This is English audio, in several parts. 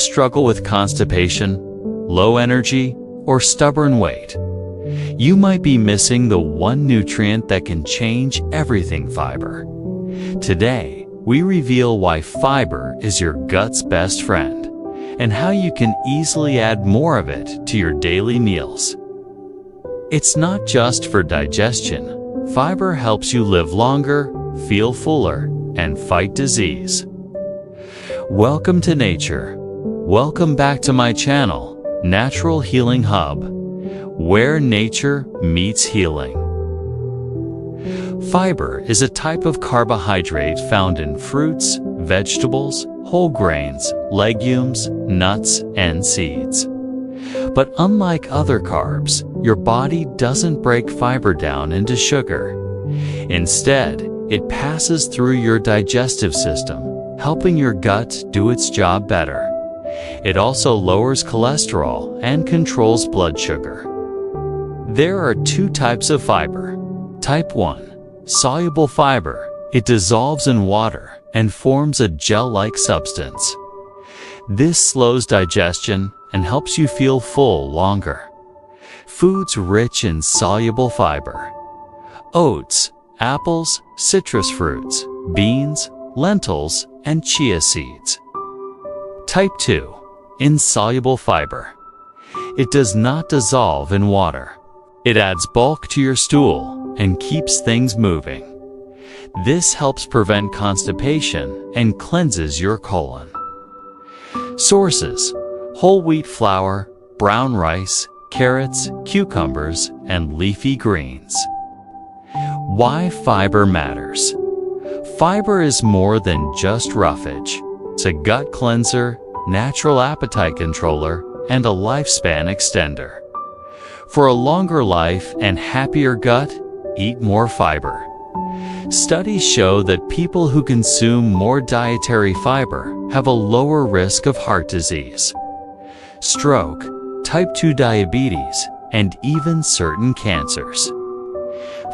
struggle with constipation, low energy, or stubborn weight? You might be missing the one nutrient that can change everything: fiber. Today, we reveal why fiber is your gut's best friend and how you can easily add more of it to your daily meals. It's not just for digestion. Fiber helps you live longer, feel fuller, and fight disease. Welcome to nature. Welcome back to my channel, Natural Healing Hub, where nature meets healing. Fiber is a type of carbohydrate found in fruits, vegetables, whole grains, legumes, nuts, and seeds. But unlike other carbs, your body doesn't break fiber down into sugar. Instead, it passes through your digestive system, helping your gut do its job better. It also lowers cholesterol and controls blood sugar. There are two types of fiber. Type 1, soluble fiber. It dissolves in water and forms a gel-like substance. This slows digestion and helps you feel full longer. Foods rich in soluble fiber: oats, apples, citrus fruits, beans, lentils, and chia seeds. Type 2, insoluble fiber. It does not dissolve in water. It adds bulk to your stool and keeps things moving. This helps prevent constipation and cleanses your colon. Sources: whole wheat flour, brown rice, carrots, cucumbers, and leafy greens. Why fiber matters. Fiber is more than just roughage. It's a gut cleanser, natural appetite controller, and a lifespan extender. For a longer life and happier gut, eat more fiber. Studies show that people who consume more dietary fiber have a lower risk of heart disease, stroke, type 2 diabetes, and even certain cancers.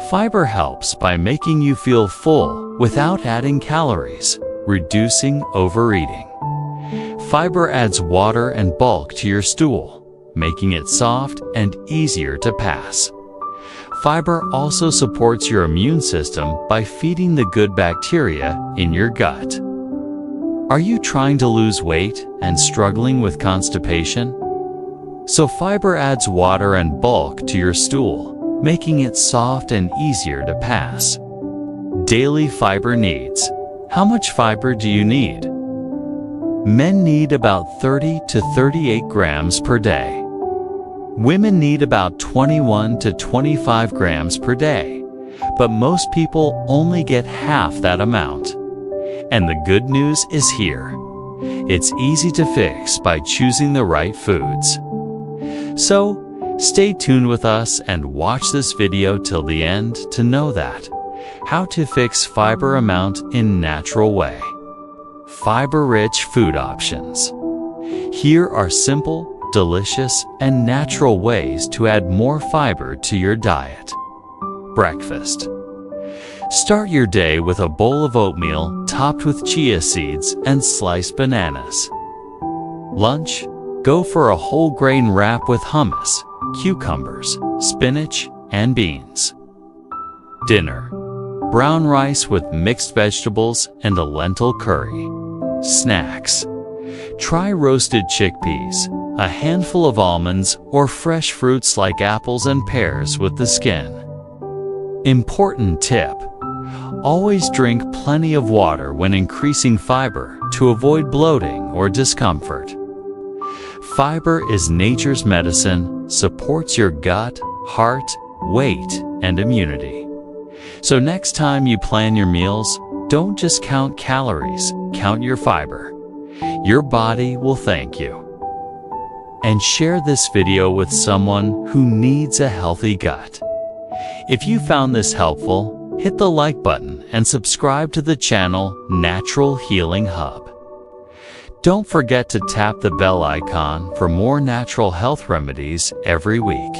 Fiber helps by making you feel full without adding calories, reducing overeating. Fiber adds water and bulk to your stool, making it soft and easier to pass. Fiber also supports your immune system by feeding the good bacteria in your gut. Are you trying to lose weight and struggling with constipation? So fiber adds water and bulk to your stool, making it soft and easier to pass. Daily fiber needs. How much fiber do you need? Men need about 30 to 38 grams per day. Women need about 21 to 25 grams per day, but most people only get half that amount. And the good news is here. It's easy to fix by choosing the right foods. So, stay tuned with us and watch this video till the end to know that. How to fix fiber amount in natural way. Fiber-rich food options. Here are simple, delicious, and natural ways to add more fiber to your diet. Breakfast. Start your day with a bowl of oatmeal topped with chia seeds and sliced bananas. Lunch. Go for a whole grain wrap with hummus, cucumbers, spinach, and beans. Dinner. Brown rice with mixed vegetables and a lentil curry. Snacks. Try roasted chickpeas, a handful of almonds, or fresh fruits like apples and pears with the skin. Important tip: always drink plenty of water when increasing fiber to avoid bloating or discomfort. Fiber is nature's medicine, supports your gut, heart, weight, and immunity. So next time you plan your meals, don't just count calories, count your fiber. Your body will thank you. And share this video with someone who needs a healthy gut. If you found this helpful, hit the like button and subscribe to the channel Natural Healing Hub. Don't forget to tap the bell icon for more natural health remedies every week.